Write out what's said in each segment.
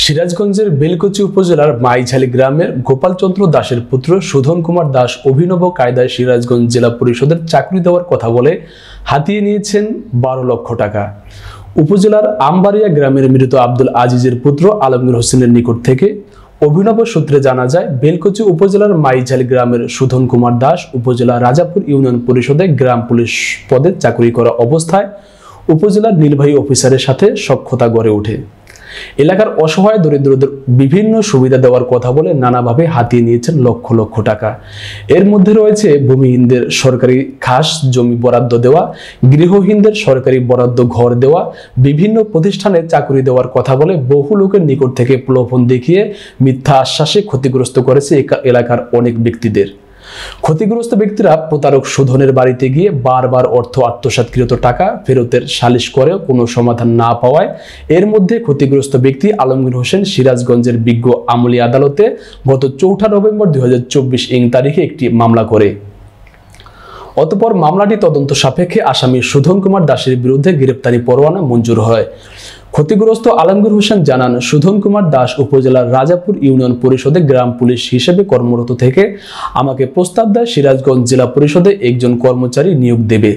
সিরাজগঞ্জের বেলকুচি উপজেলার মাইঝালি গ্রামের গোপালচন্দ্র দাসের পুত্র সুধন কুমার দাস অভিনব কায়দায় সিরাজগঞ্জ জেলা পরিষদের চাকরি দেওয়ার কথা বলে হাতিয়ে নিয়েছেন 12 লক্ষ টাকা। উপজেলার আমবাড়িয়া গ্রামের মৃত আব্দুল আজিজের পুত্র আলমগীর হোসেনের নিকট থেকে অভিনব সূত্রে জানা যায়, বেলকুচি উপজেলার মাইঝালি গ্রামের সুধন কুমার দাস উপজেলা রাজাপুর ইউনিয়ন পরিষদে গ্রাম পুলিশ পদে চাকরি করা অবস্থায় উপজেলার নির্বাহী অফিসারের সাথে সখ্যতা গড়ে ওঠে। এলাকার অসহায় দরিদ্রদের বিভিন্ন সুবিধা দেওয়ার কথা বলে নানাভাবে হাতিয়ে নিয়েছেন লক্ষ লক্ষ টাকা। এর মধ্যে রয়েছে ভূমিহীনদের সরকারি খাস জমি বরাদ্দ দেওয়া, গৃহহীনদের সরকারি বরাদ্দ ঘর দেওয়া, বিভিন্ন প্রতিষ্ঠানে চাকরি দেওয়ার কথা বলে বহু লোকের নিকট থেকে প্রলোভন দেখিয়ে মিথ্যা আশ্বাসে ক্ষতিগ্রস্ত করেছে এলাকার অনেক ব্যক্তিদের। ক্ষতিগ্রস্ত ব্যক্তিরা প্রতারক সুধনের বাড়িতে গিয়ে বারবার অর্থ আত্মসাৎকৃত টাকা ফেরতের সালিশ করেও কোনো সমাধান না পাওয়ায় এর মধ্যে ক্ষতিগ্রস্ত ব্যক্তি আলমগীর হোসেন সিরাজগঞ্জের বিজ্ঞ আমলি আদালতে গত 4 নভেম্বর 2024 তারিখে একটি মামলা করে। অতঃপর মামলাটি তদন্ত সাপেক্ষে আসামি সুধন কুমার দাসের বিরুদ্ধে গ্রেপ্তারি পরোয়ানা মঞ্জুর হয়। ক্ষতিগ্রস্ত আলমগীর হোসেন জানান, সুধন কুমার দাস উপজেলার রাজাপুর ইউনিয়ন পরিষদে গ্রাম পুলিশ হিসেবে কর্মরত থেকে আমাকে প্রস্তাব দেয় সিরাজগঞ্জ জেলা পরিষদে একজন কর্মচারী নিয়োগ দেবে।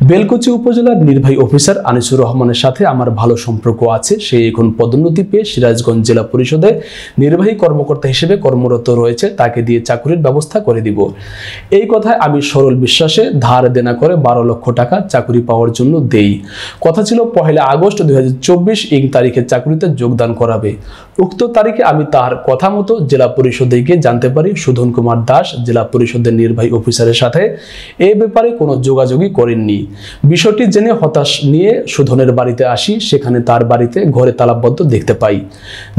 বেলকুচি উপজেলার নির্বাহী অফিসার আনিসুর রহমানের সাথে আমার ভালো সম্পর্ক আছে। সে এখন পদোন্নতি পেয়ে সিরাজগঞ্জ জেলা পরিষদে নির্বাহী কর্মকর্তা হিসেবে কর্মরত রয়েছে, তাকে দিয়ে চাকরির ব্যবস্থা করে দিব। এই কথায় আমি সরল বিশ্বাসে ধার দেনা করে 12 লক্ষ টাকা চাকরি পাওয়ার জন্য দেই। কথা ছিল 1 আগস্ট 2024 তারিখে চাকরিতে যোগদান করাবে। উক্ত তারিখে আমি তার কথা মতো জেলা পরিষদে গিয়ে জানতে পারি সুধন কুমার দাস জেলা পরিষদের নির্বাহী অফিসারের সাথে এ ব্যাপারে কোনো যোগাযোগই করেননি। বিষয়টি জেনে হতাশ নিয়ে সুধনের বাড়িতে আসি। সেখানে তার বাড়িতে ঘরে তালাবদ্ধ দেখতে পাই।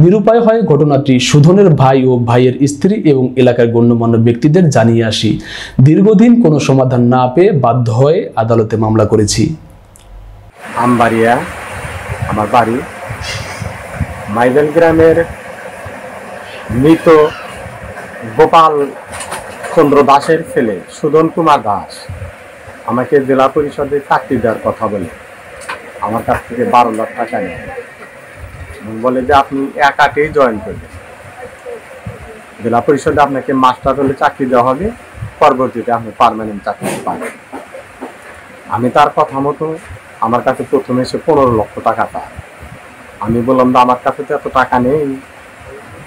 নিরুপায় হয়ে ঘটনাটি সুধনের ভাই ও ভাইয়ের স্ত্রী এবং এলাকার গণ্যমান্য ব্যক্তিদের জানিয়ে আসি। দীর্ঘদিন কোনো সমাধান না পেয়ে বাধ্য হয়ে আদালতে মামলা করেছি। আমবাড়িয়া আমার বাড়ি। মাইঝালি গ্রামের মৃত গোপাল চন্দ্র দাসের ছেলে সুধন কুমার দাস আমাকে জেলা পরিষদে চাকরি দেওয়ার কথা বলে আমার কাছ থেকে 12 লাখ টাকা নেয়। বলে যে আপনি একাতেই জয়েন করবেন, জেলা পরিষদে আপনাকে মাস্টার হলে চাকরি দেওয়া হবে, পরবর্তীতে আপনি পার্মানেন্ট চাকরি পাবেন। আমি তার কথা মতো আমার কাছে প্রথমে এসে 15 লক্ষ টাকা পায়। আমি বললাম যে আমার কাছে তো এত টাকা নেই,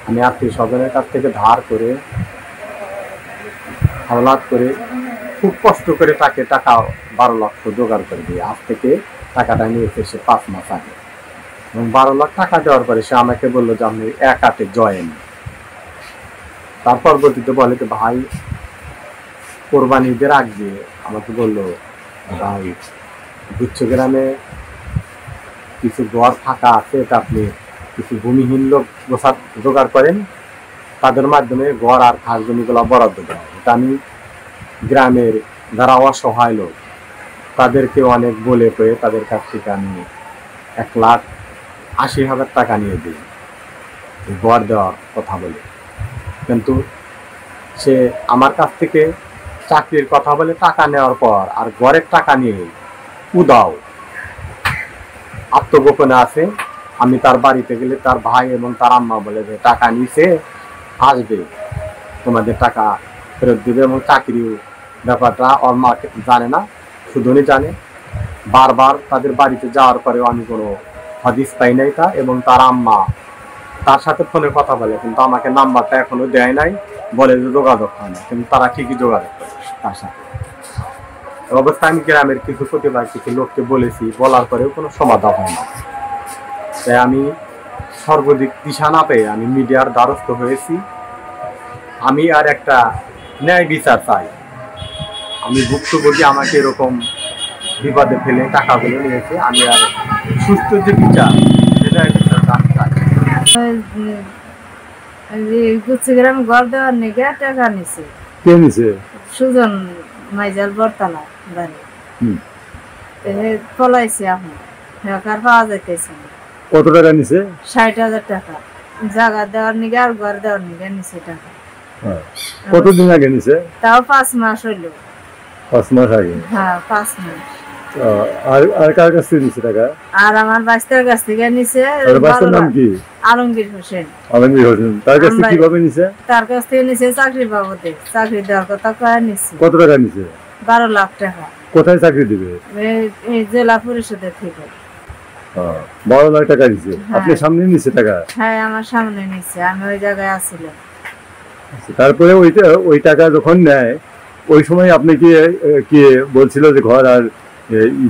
আমি আত্মীয় স্বজনের কাছ থেকে ধার করে হাওলাত করে খুব কষ্ট করে তাকে টাকা 12 লক্ষ জোগাড় করে দিই। আজ থেকে টাকাটা নিয়েছে সে 5 মাস আগে, এবং 12 লাখ টাকা দেওয়ার পরে সে আমাকে বললো যে আপনি একাতে জয়েন। তার পরবর্তীতে বলে যে ভাই কোরবানি ঈদের আগে আমাকে বললো, ভাই গুচ্ছ গ্রামে কিছু ঘর ফাঁকা আছে, এটা আপনি কিছু ভূমিহীন লোক জোগাড় করেন, তাদের মাধ্যমে ঘর আর খাস জমিগুলো বরাদ্দ দেওয়া। এটা আমি গ্রামের যারা অসহায় লোক তাদেরকে অনেক বলে পেয়ে তাদের কাছ থেকে আমি 1,80,000 টাকা নিয়ে দিই ঘর দেওয়ার কথা বলে। কিন্তু সে আমার কাছ থেকে চাকরির কথা বলে টাকা নেওয়ার পর আর ঘরের টাকা নিয়ে উদাও আত্মগোপনে আছে। আমি তার বাড়িতে গেলে তার ভাই এবং তার আম্মা বলে যে টাকা নিছে, আসবে, তোমাদের টাকা ফেরত দেবে। এবং চাকরি ব্যাপারটা ওর মা জানে না, শুধুই জানে। বারবার তাদের বাড়িতে যাওয়ার পরেও আমি কোনো হদিস পাই নাই তা, এবং তার আম্মা তার সাথে ফোনে কথা বলে, কিন্তু আমাকে নাম্বারটা এখনো দেয় নাই, বলে যে যোগাযোগ হয় না, কিন্তু তারা ঠিকই যোগাযোগ করে তার সাথে। অবস্থায় আমি গ্রামের কিছু প্রতিবার কিছু লোককে বলেছি, বলার পরেও কোনো সমাধান হয় না। তাই আমি সর্বাধিক দিশা না পেয়ে আমি মিডিয়ার দ্বারস্থ হয়েছি। আমি আর একটা ন্যায় বিচার চাই। আমি ভুক্তভোগী, আমাকে এরকম বিপদে ফেলে টাকাগুলো নিয়েছে, আমি আর সুস্থ যে বিচার সেটা বিচারটা আমি চাই। গুচ্ছিগ্রাম ঘর দেওয়ার নিগে টাকা নিছে। কে নিছে? সুজন মাইজাল বর্তালা বাড়ি পলাইছে, এখন টাকার পাওয়া যাইতেছে। কত টাকা নিছে? 60,000 টাকা জায়গা দেওয়ার নিগে আর ঘর দেওয়ার নিগে নিছে টাকা। কতদিন আগে নিছে? তাও 5 মাস হইল। 5 মাস আগে? হ্যাঁ 5 মাস। আর আর কার কাছ থেকে নিছে টাকা? আর আমার বাইস্তার কাছ থেকে নিছে। আর বাচ্চার নাম কি? আলমগীর হোসেন। আলমগীর হোসেন। তার কাছ থেকে কিভাবে নিছে? তার কাছ থেকে নিছে চাকরি বাবদে, চাকরি দেওয়ার কথা কয়ে নিছে। কত টাকা নিছে? 12 লাখ টাকা। কোথায় চাকরি দিবে? এই জেলা পরিষদের থেকে। 12 লাখ টাকা নিছে। আপনি সামনে নিছে টাকা? হ্যাঁ, আমার সামনে নিছে, আমি ওই জায়গায় আছিলাম। তারপরে ওই টাকা যখন নেয় ওই সময় আপনি কি বলছিল যে ঘর আর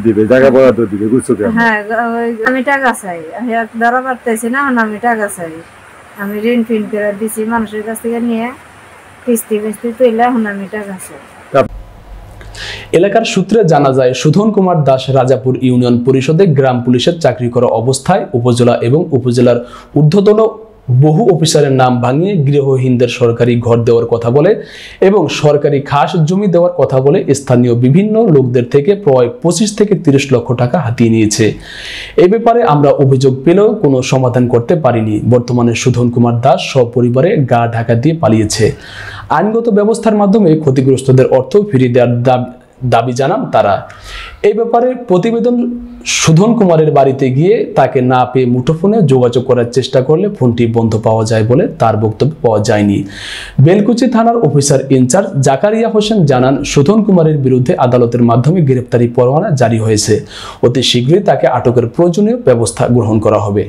দিবে, জায়গা বরাদ্দ দিবে, বুঝছো? হ্যাঁ, আমি টাকা চাই, আমি ধরা পারতেছি না, আমি টাকা চাই। আমি ঋণ ফিন করে দিছি মানুষের কাছ থেকে নিয়ে, কিস্তি তুইলে এখন আমি টাকা চাই। এলাকার সূত্রে জানা যায় সুধন কুমার দাস রাজাপুর ইউনিয়ন পরিষদে গ্রাম পুলিশের চাকরি করা অবস্থায় উপজেলা এবং উপজেলার ঊর্ধ্বতন বহু অফিসারের নাম ভাঙিয়ে গৃহহীনদের সরকারি ঘর দেওয়ার কথা বলে এবং সরকারি খাস জমি দেওয়ার কথা বলে স্থানীয় বিভিন্ন লোকদের থেকে প্রায় 25 থেকে 30 লক্ষ টাকা হাতিয়ে নিয়েছে। এই ব্যাপারে আমরা অভিযোগ পেলেও কোনো সমাধান করতে পারিনি। বর্তমানে সুধন কুমার দাস সপরিবারে গা ঢাকা দিয়ে পালিয়েছে। আইনগত ব্যবস্থার মাধ্যমে ক্ষতিগ্রস্তদের অর্থ ফিরিয়ে দেওয়ার দাবি জানান তারা। এই ব্যাপারে প্রতিবেদন সুধন কুমারের বাড়িতে গিয়ে তাকে না পেয়ে মুঠোফোনে যোগাযোগ করার চেষ্টা করলে ফোনটি বন্ধ পাওয়া যায় বলে তার বক্তব্য পাওয়া যায়নি। বেলকুচি থানার অফিসার ইনচার্জ জাকারিয়া হোসেন জানান সুধন কুমারের বিরুদ্ধে আদালতের মাধ্যমে গ্রেপ্তারি পরোয়ানা জারি হয়েছে। অতি শীঘ্রই তাকে আটকের প্রয়োজনীয় ব্যবস্থা গ্রহণ করা হবে।